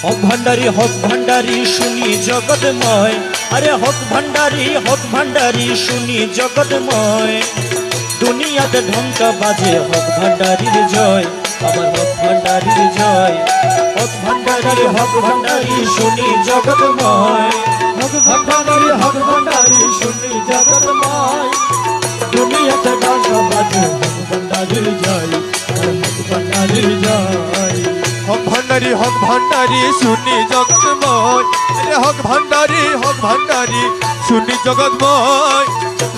হক ভান্ডারি শুনি জগৎময়, আরে হক ভান্ডারি শুনি জগৎময়। দুনিয়াতে ঢঙ্কা বাজে হক ভান্ডারির জয়, আমার হক ভান্ডারির জয়। হক ভান্ডারি শুনি জগৎময়, হক ভান্ডারি শুনি জগৎময়। দুনিয়াতে ঢঙ্কা বাজে হক ভান্ডারির জয়, হক ভান্ডারির জয়। হক ভান্ডারি শুনি জগৎময়, আরে হক ভান্ডারি শুনি জগৎময়।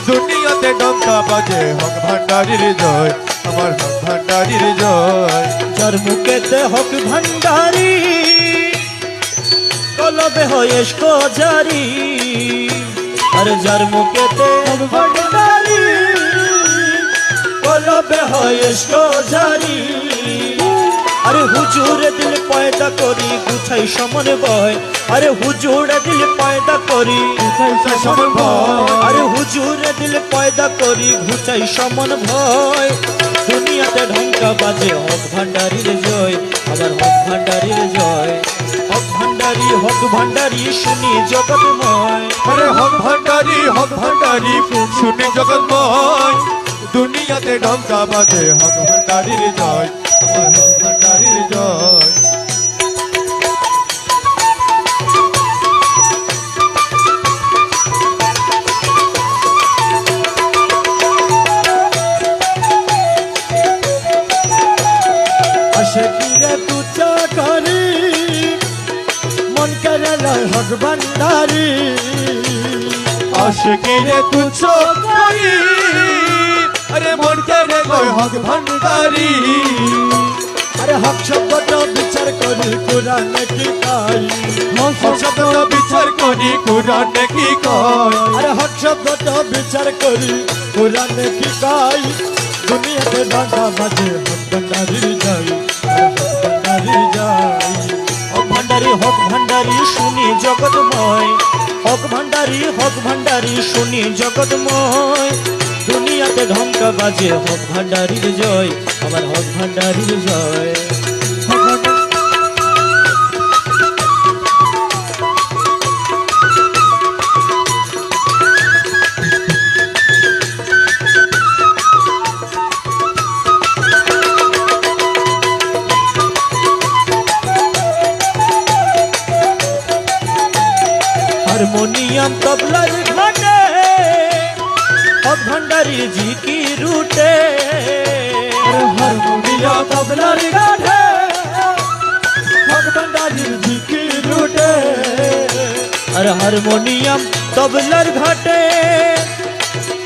দুনিয়াতে ডঙ্কা বাজে হক ভান্ডারির জয়, আমার হক ভান্ডারির জয়। যার মুখেতে হক ভান্ডারি কলবে হয়েস্ক জারি, আরে যার মুখেতে হক ভান্ডারি কলবে হয়েস্ক জারি। আরে হুজুরে দিল পয়দা করি গুছাই সমন বয়, আরে হুজুরে দিল পয়দা করি গুছাই সমন ভয়। আরে হুজুরে দিল পয়দা করি গুছাই সমন ভয়। দুনিয়াতে ঢঙ্কা বাজে হক ভান্ডারির জয়, আবার হক ভান্ডারির জয়। হক ভান্ডারি শুনি জগৎময়, আরে হক ভান্ডারি শুনি জগৎময়। দুনিয়াতে ডঙ্কা বাজে হক ভান্ডারির জয়, আমার হক ভান্ডারির জয়। আশিকিরে তুচ্ছা করি মন করে লয় হক ভান্ডারি। আশিকিরে তুচ্ছ করি, আরে মন কেড়ে কয় হক ভান্ডারি। আরে হক শব্দটা বিচার করি কোরআনে কি কয়, হক শব্দ বিচার করি কোরআনে কি কয়। আরে হক শব্দটা বিচার করি কোরআনে কি কয়। দুনিয়াতে ঢাকা বাজে হক ভান্ডারির জয়, হক ভান্ডারির জয়। হক ভান্ডারি শুনি জগৎময়, হক ভান্ডারি শুনি জগৎময়। দুনিয়াতে ঢঙ্কা বাজে হক ভান্ডারির জয়, আমার হক ভান্ডারির জয়। হারমোনিয়াম তবলার ঘাটে হক ভান্ডারি জি কি রুটে, হারমোনিয়াম তবলার ঘাটে হক ভান্ডারির ঝিকি রুটে। আর হারমোনিয়াম তবলার ঘাটে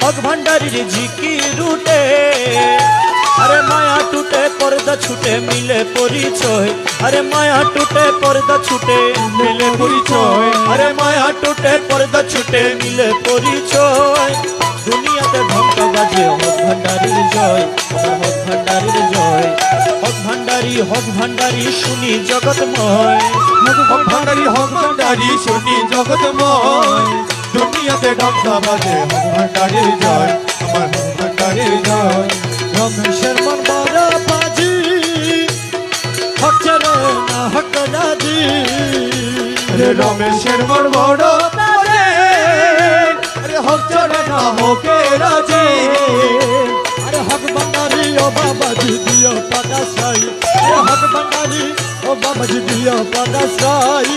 হক ভান্ডারির জি কি রুটে। আরে মায়া টুটে পর্দা ছুটে মিলে পরিচয়, আরে মায়া টুটে পর্দা ছুটে মিলে পরিচয়, আরে মায়া টুটে পর্দা ছুটে মিলে পরিচয়। দুনিয়াতে ঢঙ্কা বাজে হক ভান্ডারির জয়, আমার হক ভান্ডারির জয়। হক ভান্ডারি শুনি জগৎময়, হক ভান্ডারি শুনি জগৎময়। দুনিয়াতে ডঙ্কা বাজে হক ভান্ডারির জয়, আমার হক ভান্ডারির জয়। রমেশের মন বড় বাজি হক ছেড়ে না হক রাজি। আরে রমেশের মন বড় তারে, আরে হক চড়ে না হকে রাজি। আরে হক ভান্ডারি ও বাবাজি দিও পাতা সাই, আরে হক ভান্ডারি ও বাবাজি দিও পাতা সাই।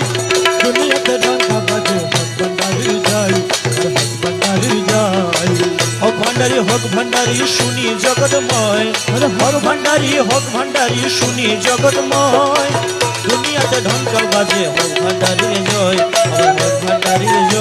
দুনিয়াতে ঢঙ্কা বাজে হক ভান্ডারি যায়, হক ভান্ডারি যায়। হক ভান্ডারি শুনি জগৎময়, আরে হক ভান্ডারি শুনি জগৎময়। দুনিয়াতে ঢঙ্কা বাজে হক ভান্ডারির জয়, আমার হক ভান্ডারির জয়।